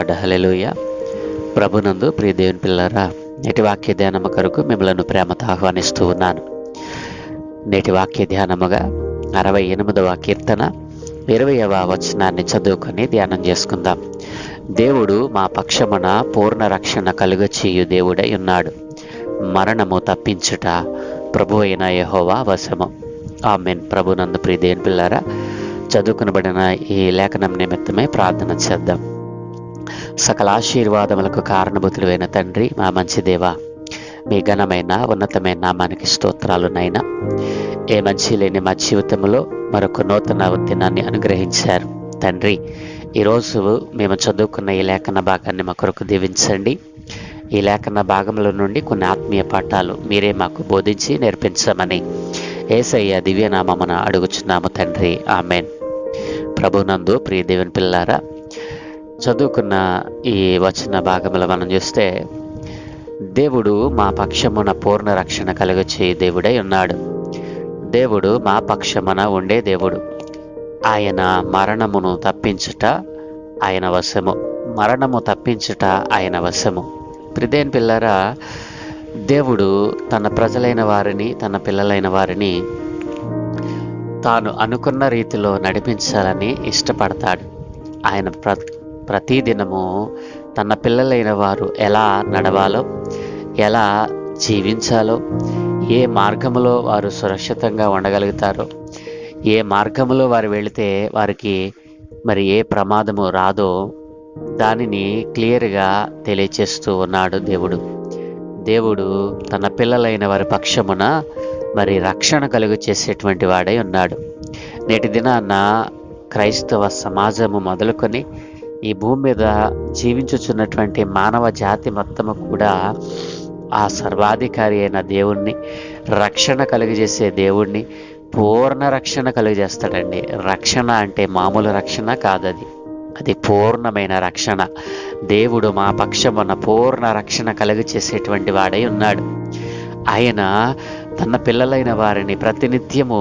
Lord. హల్లెలూయా. ప్రభునందు ప్రియ దేవుని పిల్లరా, నేటి వాక్య ధ్యానము కొరకు మిమ్మల్ని ప్రేమతో ఆహ్వానిస్తూ ఉన్నాను. నేటి వాక్య ధ్యానముగా 68వ కీర్తన 20వ వచనాన్ని చదువుకొని ధ్యానం చేసుకుందాం. దేవుడు మా పక్షమున పూర్ణ రక్షణ కలుగచేయు దేవుడై ఉన్నాడు. మరణము తప్పించుట ప్రభు అయిన యెహోవా వశము. ఆమేన్. ప్రభునందు ప్రియ దేవుని పిల్లరా, చదువుకునబడిన ఈ లేఖనం నిమిత్తమే ప్రార్థన చేద్దాం. సకల ఆశీర్వాదములకు కారణభూతులైన తండ్రి, మా మంచి దేవ, మీ ఘనమైన ఉన్నతమైన నామానికి స్తోత్రాలు నైనా. ఏ మంచి లేని మా జీవితంలో మరొక నూతన దినాన్ని అనుగ్రహించారు తండ్రి. ఈరోజు మేము చదువుకున్న ఈ లేఖన భాగాన్ని మా కొరకు దీవించండి. ఈ లేఖన భాగంలో నుండి కొన్ని ఆత్మీయ పాఠాలు మీరే మాకు బోధించి నేర్పించమని యేసయ్య దివ్యనామమున అడుగుచున్నాము తండ్రి. ఆమెన్. ప్రభునందు ప్రియ దేవుని పిల్లారా, చదువుకున్న ఈ వచన భాగంలో మనం చూస్తే, దేవుడు మా పక్షమున పూర్ణ రక్షణ కలుగచేయు దేవుడై ఉన్నాడు. దేవుడు మా పక్షమున ఉండే దేవుడు. ఆయన మరణమును తప్పించుట ఆయన వశము. మరణము తప్పించుట ఆయన వశము. ప్రియదేవుని పిల్లరా, దేవుడు తన ప్రజలైన వారిని, తన పిల్లలైన వారిని తాను అనుకున్న రీతిలో నడిపించాలని ఇష్టపడతాడు. ఆయన ప్రతిదినము తన పిల్లలైన వారు ఎలా నడవాలో, ఎలా జీవించాలో, ఏ మార్గములో వారు సురక్షితంగా ఉండగలుగుతారో, ఏ మార్గములో వారు వెళితే వారికి మరి ఏ ప్రమాదము రాదో దానిని క్లియర్గా తెలియచేస్తూ ఉన్నాడు దేవుడు. దేవుడు తన పిల్లలైన వారి పక్షమున మరి రక్షణ కలుగు చేసేటువంటి వాడై ఉన్నాడు. నేటి దినాన క్రైస్తవ సమాజము మొదలుకొని ఈ భూమి మీద జీవించుచున్నటువంటి మానవ జాతి మొత్తము కూడా ఆ సర్వాధికారి అయిన దేవుణ్ణి, రక్షణ కలుగజేసే దేవుణ్ణి, పూర్ణ రక్షణ కలుగజేస్తాడండి. రక్షణ అంటే మామూలు రక్షణ కాదది, అది పూర్ణమైన రక్షణ. దేవుడు మా పక్షమున పూర్ణ రక్షణ కలుగజేసేటువంటి వాడై ఉన్నాడు. ఆయన తన పిల్లలైన వారిని ప్రతినిత్యము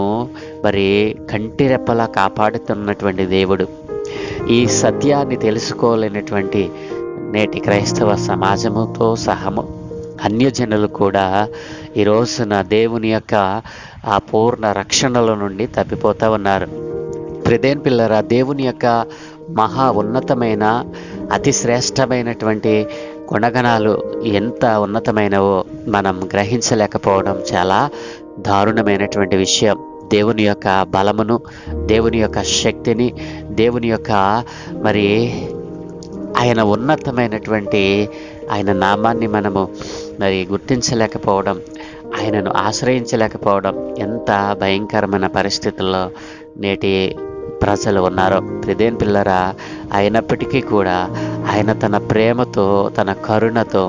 మరి కంటిరెప్పలా కాపాడుతున్నటువంటి దేవుడు. ఈ సత్యాన్ని తెలుసుకోలేనటువంటి నేటి క్రైస్తవ సమాజముతో సహము అన్యజనులు కూడా ఈ రోజున దేవుని యొక్క ఆ పూర్ణ రక్షణల నుండి తప్పిపోతూ ఉన్నారు. ప్రియదేవుని పిల్లరా, దేవుని యొక్క మహా ఉన్నతమైన అతి శ్రేష్టమైనటువంటి గుణగణాలు ఎంత ఉన్నతమైనవో మనం గ్రహించలేకపోవడం చాలా దారుణమైనటువంటి విషయం. దేవుని యొక్క బలమును, దేవుని యొక్క శక్తిని, దేవుని యొక్క మరి ఆయన ఉన్నతమైనటువంటి ఆయన నామాన్ని మనము మరి గుర్తించలేకపోవడం, ఆయనను ఆశ్రయించలేకపోవడం ఎంత భయంకరమైన పరిస్థితుల్లో నేటి ప్రజలు ఉన్నారో. ప్రియదేవుని పిల్లరా, అయినప్పటికీ కూడా ఆయన తన ప్రేమతో, తన కరుణతో,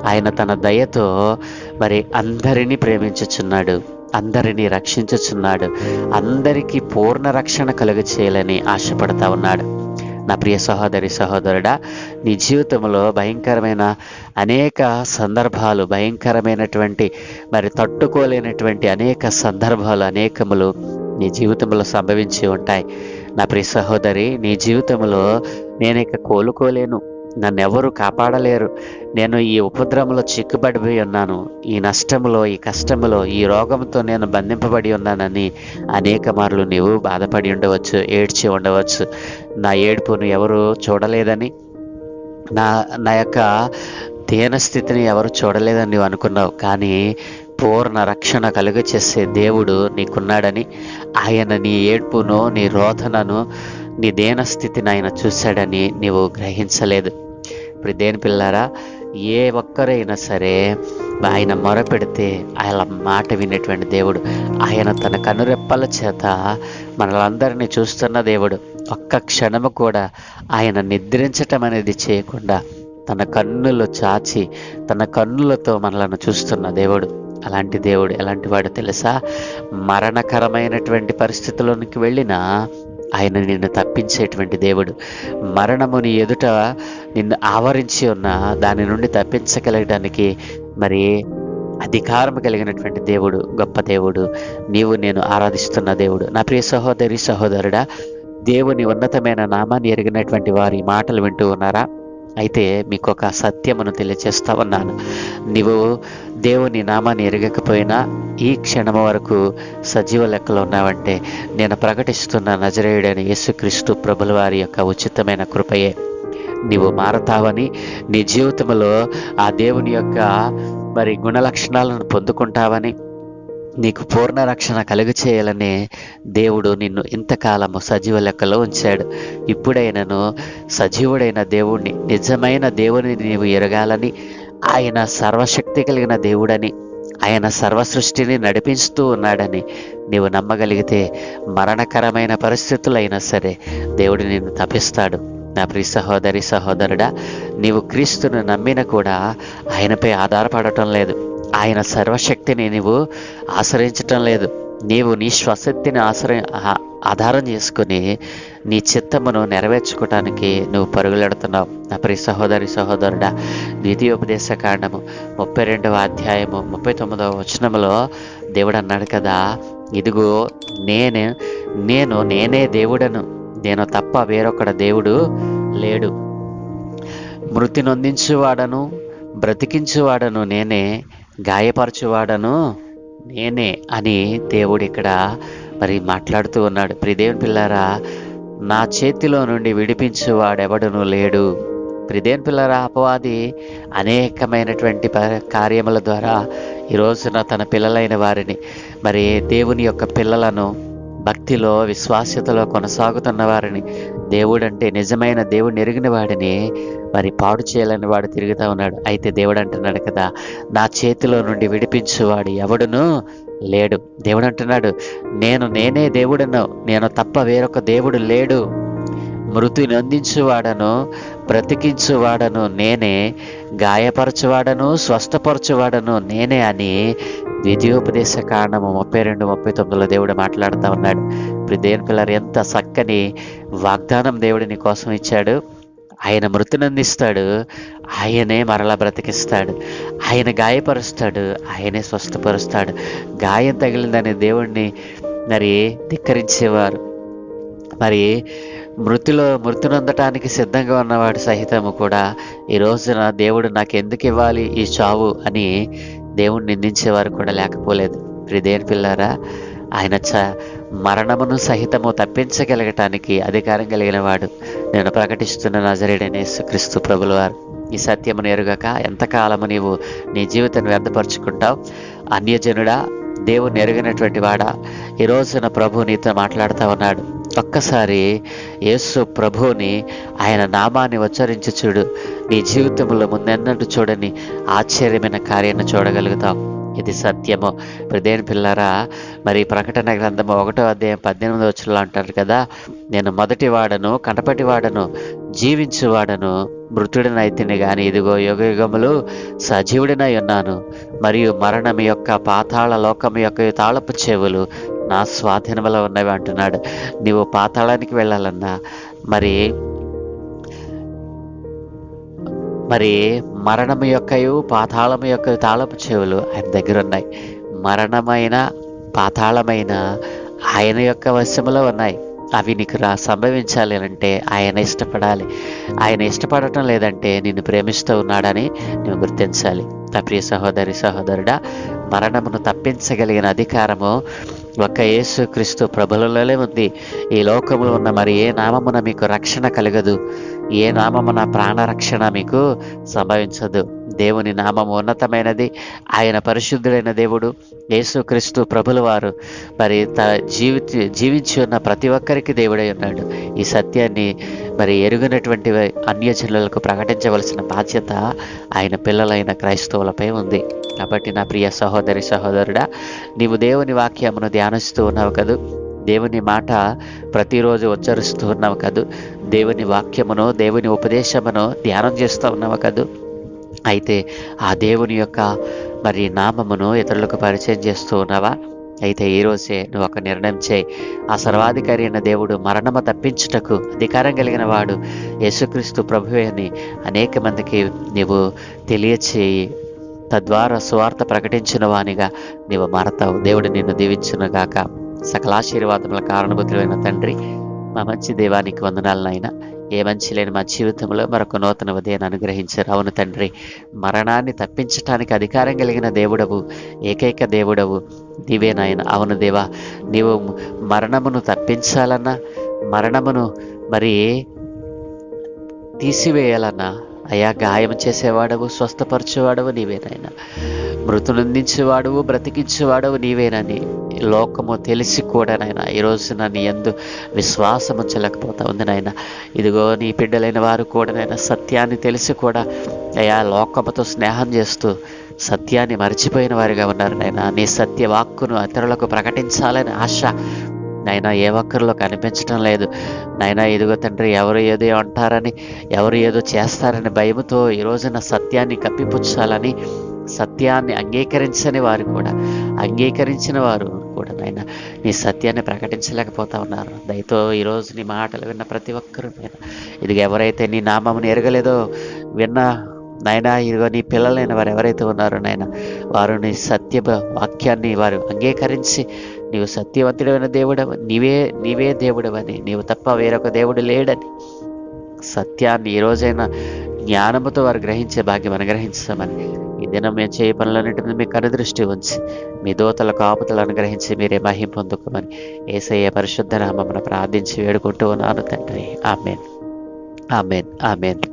ఆయన తన దయతో మరి అందరినీ ప్రేమించుచున్నాడు, అందరినీ రక్షించుచున్నాడు, అందరికీ పూర్ణ రక్షణ కలుగచేయాలని ఆశపడతా ఉన్నాడు. నా ప్రియ సహోదరి సహోదరుడా, నీ జీవితంలో భయంకరమైన అనేక సందర్భాలు, భయంకరమైనటువంటి మరి తట్టుకోలేనటువంటి అనేక సందర్భాలు అనేకములు నీ జీవితంలో సంభవించి ఉంటాయి. నా ప్రియ సహోదరి, నీ జీవితంలో నేను ఇక కోలుకోలేను, నన్ను ఎవరు కాపాడలేరు, నేను ఈ ఉపద్రవంలో చిక్కుబడిపోయి ఉన్నాను, ఈ నష్టములో, ఈ కష్టములో, ఈ రోగంతో నేను బంధింపబడి ఉన్నానని అనేక మార్లు నీవు బాధపడి ఉండవచ్చు, ఏడ్చి ఉండవచ్చు. నా ఏడుపును ఎవరు చూడలేదని, నా యొక్క దీనస్థితిని ఎవరు చూడలేదని నీవు అనుకున్నావు. కానీ పూర్ణ రక్షణ కలుగచేసే దేవుడు నీకున్నాడని, ఆయన నీ ఏడ్పును, నీ రోదనను, నీ దీనస్థితిని ఆయన చూశాడని నీవు గ్రహించలేదు. ఇప్పుడు దేని పిల్లారా, ఏ ఒక్కరైనా సరే ఆయన మొరపెడితే ఆయన మాట వినేటువంటి దేవుడు. ఆయన తన కనురెప్పల చేత మనలందరినీ చూస్తున్న దేవుడు. ఒక్క క్షణము కూడా ఆయన నిద్రించటం అనేది చేయకుండా తన కన్నులు చాచి తన కన్నులతో మనలను చూస్తున్న దేవుడు. అలాంటి దేవుడు ఎలాంటి వాడు తెలుసా? మరణకరమైనటువంటి పరిస్థితుల్లోనికి వెళ్ళినా ఆయన నిన్ను తప్పించేటువంటి దేవుడు. మరణము నీ ఎదుట నిన్ను ఆవరించి ఉన్న దాని నుండి తప్పించగలగడానికి మరి అధికారం కలిగినటువంటి దేవుడు, గొప్ప దేవుడు, నీవు నేను ఆరాధిస్తున్న దేవుడు. నా ప్రియ సహోదరి సహోదరుడా, దేవుని ఉన్నతమైన నామాన్ని ఎరిగినటువంటి వారి మాటలు వింటూ ఉన్నారా? అయితే మీకు ఒక సత్యమును తెలియచేస్తా ఉన్నాను. నీవు దేవుని నామాన్ని ఎరగకపోయినా ఈ క్షణము వరకు సజీవ లెక్కలో ఉన్నావంటే నేను ప్రకటిస్తున్న నజరేయుడైన యేసుక్రీస్తు ప్రభుల వారి యొక్క ఉచితమైన కృపయే. నీవు మారతావని, నీ జీవితంలో ఆ దేవుని యొక్క గుణలక్షణాలను పొందుకుంటావని, నీకు పూర్ణ రక్షణ కలుగ చేయాలనే దేవుడు నిన్ను ఇంతకాలము సజీవ లెక్కలో ఉంచాడు. ఇప్పుడైనను సజీవుడైన దేవుణ్ణి, నిజమైన దేవుని నీవు ఎరగాలని, ఆయన సర్వశక్తి కలిగిన దేవుడని, ఆయన సర్వ సృష్టిని నడిపిస్తూ ఉన్నాడని నీవు నమ్మగలిగితే మరణకరమైన పరిస్థితులైనా సరే దేవుడు నిన్ను తప్పిస్తాడు. నా ప్రియ సహోదరి సహోదరుడా, నీవు క్రీస్తును నమ్మిన కూడా ఆయనపై ఆధారపడటం లేదు, ఆయన సర్వశక్తిని నీవు ఆశ్రయించటం లేదు. నీవు నీ స్వశక్తిని ఆధారం చేసుకుని నీ చిత్తమును నెరవేర్చుకోవటానికి నువ్వు పరుగులెడుతున్నావు. నా ప్రియ సహోదరి సహోదరుడా, ద్వితీయోపదేశ కాండము 32వ అధ్యాయము 39వ వచనములో దేవుడు అన్నాడు కదా, ఇదిగో నేనే దేవుడను, నేను తప్ప వేరొకడ దేవుడు లేడు. మృతి నొందించువాడను, బ్రతికించువాడను నేనే, గాయపరచువాడను నేనే అని దేవుడు ఇక్కడ మాట్లాడుతూ ఉన్నాడు. ప్రియదేవుని పిల్లారా, నా చేతిలో నుండి విడిపించువాడెవడను లేడు. ప్రియదేవుని పిల్లారా, అపవాది అనేకమైనటువంటి కార్యముల ద్వారా ఈ రోజున తన పిల్లలైన వారిని, దేవుని యొక్క పిల్లలను భక్తిలో విశ్వాస్యతలో కొనసాగుతున్న వారిని, దేవుడంటే నిజమైన దేవుడిని ఎరిగిన వాడిని పాడు చేయాలని వాడు తిరుగుతూ ఉన్నాడు. అయితే దేవుడు అంటున్నాడు కదా, నా చేతిలో నుండి విడిపించువాడు ఎవడును లేడు. దేవుడు అంటున్నాడు, నేనే దేవుడను, నేను తప్ప వేరొక దేవుడు లేడు. మృతిని అందించువాడను, బ్రతికించువాడను నేనే, గాయపరచువాడను, స్వస్థపరచువాడను నేనే అని ద్వితీయోపదేశ కాండము 32-39లో దేవుడు మాట్లాడుతూ ఉన్నాడు. ఇప్పుడు దేవుని పిల్లలు ఎంత చక్కని వాగ్దానం దేవుడు నీ కోసం ఇచ్చాడు. ఆయన మృతిని అందిస్తాడు, ఆయనే మరలా బ్రతికిస్తాడు, ఆయన గాయపరుస్తాడు, ఆయనే స్వస్థపరుస్తాడు. గాయం తగిలిందని దేవుణ్ణి ధిక్కరించేవారు, మృతినొందటానికి సిద్ధంగా ఉన్నవాడు సహితము కూడా ఈ రోజున దేవుడు నాకు ఎందుకు ఇవ్వాలి ఈ చావు అని దేవుణ్ణి నిందించేవారు కూడా లేకపోలేదు. దేవుని పిల్లారా, ఆయన మరణమును సహితము తప్పించగలగటానికి అధికారం కలిగిన వాడు. నేను ప్రకటిస్తున్న నజరేయుడైన యేసుక్రీస్తు ప్రభుల వారు. ఈ సత్యమును ఎరుగక ఎంతకాలము నీవు నీ జీవితాన్ని వ్యర్థపరుచుకుంటావు? అన్యజనుడా, దేవుని ఎరుగినటువంటి వాడా, ఈ రోజున ప్రభు నీతో మాట్లాడుతూ ఉన్నాడు. ఒక్కసారి యేసు ప్రభువుని, ఆయన నామాన్ని ఉచ్చరించి చూడు. నీ జీవితంలో ముందెన్నట్టు చూడని ఆశ్చర్యమైన కార్యాన్ని చూడగలుగుతావు. ఇది సత్యము. దేవుని పిల్లారా, ప్రకటన గ్రంథము 1వ అధ్యాయం 18వ వచనంలో అంటారు కదా, నేను మొదటి వాడను, కడపటి వాడను, జీవించువాడను, మృతుడినైతిని గాని ఇదిగో యుగయుగములు సజీవుడినై ఉన్నాను, మరియు మరణం యొక్క పాతాళ లోకము యొక్క తాళపు చెవులు నా స్వాధీనంలో ఉన్నవి అంటున్నాడు. నీవు పాతాళానికి వెళ్ళాలన్నా మరణము యొక్కయు పాతాళము యొక్క తాళపు చెవులు ఆయన దగ్గర ఉన్నాయి. మరణమైన పాతాళమైన ఆయన యొక్క వశములో ఉన్నాయి. అవి నీకు సంభవించాలి అంటే ఆయన ఇష్టపడాలి. ఆయన ఇష్టపడటం లేదంటే నిన్ను ప్రేమిస్తూ ఉన్నాడని నువ్వు గుర్తించాలి. ప్రియ సహోదరి సహోదరుడా, మరణమును తప్పించగలిగిన అధికారము ఒక్క యేసుక్రీస్తు ప్రభువులోనే ఉంది. ఈ లోకములో ఉన్న ఏ నామమున మీకు రక్షణ కలగదు, ఏ నామమున ప్రాణరక్షణ మీకు సంభవించదు. దేవుని నామము ఉన్నతమైనది. ఆయన పరిశుద్ధుడైన దేవుడు. యేసుక్రీస్తు ప్రభుల వారు జీవించి ఉన్న ప్రతి ఒక్కరికి దేవుడై ఉన్నాడు. ఈ సత్యాన్ని ఎరుగినటువంటి అన్యజనులకు ప్రకటించవలసిన బాధ్యత ఆయన పిల్లలైన క్రైస్తవులపై ఉంది. కాబట్టి నా ప్రియ సహోదరి సహోదరుడా, నీవు దేవుని వాక్యమును ధ్యానిస్తూ ఉన్నావు కదూ, దేవుని మాట ప్రతిరోజు ఉచ్చరిస్తూ ఉన్నావు కదూ, దేవుని వాక్యమును దేవుని ఉపదేశమును ధ్యానం చేస్తూ ఉన్నావు కదూ. అయితే ఆ దేవుని యొక్క నామమును ఇతరులకు పరిచయం చేస్తూ ఉన్నావా? అయితే ఈరోజే నువ్వు ఒక నిర్ణయం చేయి. ఆ సర్వాధికారి అయిన దేవుడు మరణము తప్పించుటకు అధికారం కలిగిన వాడు యేసుక్రీస్తు ప్రభువే అని అనేక మందికి నీవు తెలియచేయి. తద్వారా సువార్త ప్రకటించిన వానిగా నీవు మారతావు. దేవుడు నిన్ను దీవించునుగాక. సకలాశీర్వాదముల కారణభూతులైన తండ్రి, మా మంచి దేవానికి వందనాలనైనా ఏ మంచి లేని మా జీవితంలో మరొక నూతన ఉదయాన్ని అనుగ్రహించారు. అవును తండ్రి, మరణాన్ని తప్పించటానికి అధికారం కలిగిన దేవుడవు, ఏకైక దేవుడవు నీవే నాయన. అవును దేవా, నీవు మరణమును తప్పించాలన్నా, మరణమును మరి తీసివేయాలన్నా అయా గాయం చేసేవాడవు, స్వస్థపరచేవాడవు నీవేనాయన. మృతులందించేవాడవు, బ్రతికించేవాడవు నీవేనని లోకము తెలిసి కూడా నాయన ఈ రోజున నీ యందు విశ్వాసం ఉంచలేకపోతా ఉంది నాయన. ఇదిగో నీ బిడ్డలైన వారు కూడా నాయన సత్యాన్ని తెలిసి కూడా అయా లోకముతో స్నేహం చేస్తూ సత్యాన్ని మర్చిపోయిన వారిగా ఉన్నారు నాయన. నీ సత్య వాక్కును ఇతరులకు ప్రకటించాలని ఆశ నాయన ఏ ఒక్కరిలో కనిపించడం లేదు నాయన. ఇదిగో తండ్రి, ఎవరు ఏదో అంటారని, ఎవరు ఏదో చేస్తారని భయముతో ఈ రోజున సత్యాన్ని కప్పిపుచ్చాలని, సత్యాన్ని అంగీకరించని వారు కూడా, అంగీకరించిన వారు కూడా నాయన నీ సత్యాన్ని ప్రకటించలేకపోతా ఉన్నారు. దయతో ఈరోజు నీ మాటలు విన్న ప్రతి ఒక్కరూ నాయన, ఇదిగో ఎవరైతే నీ నామమును ఎరగలేదో విన్న నాయన, ఇదిగో నీ పిల్లలైన వారు ఎవరైతే ఉన్నారో నాయన, వారు నీ సత్య వాక్యాన్ని వారు అంగీకరించి నీవు సత్యవంతుడైన దేవుడవు, నీవే దేవుడవని, నీవు తప్ప వేరొక దేవుడు లేడని సత్యాన్ని ఈ రోజైనా జ్ఞానముతో వారు గ్రహించే భాగ్యం అనుగ్రహించమని, ఈ దినం మేము చేయ పనులన్నింటి మీద మీ కనుదృష్టి ఉంచి మీ దూతల కాపుతలు అనుగ్రహించి మీరే మహిమ పొందుకోమని యేసయ్య పరిశుద్ధ నామమున ప్రార్థించి వేడుకుంటూ ఉన్నాను తండ్రి. ఆమేన్, ఆమేన్, ఆమేన్.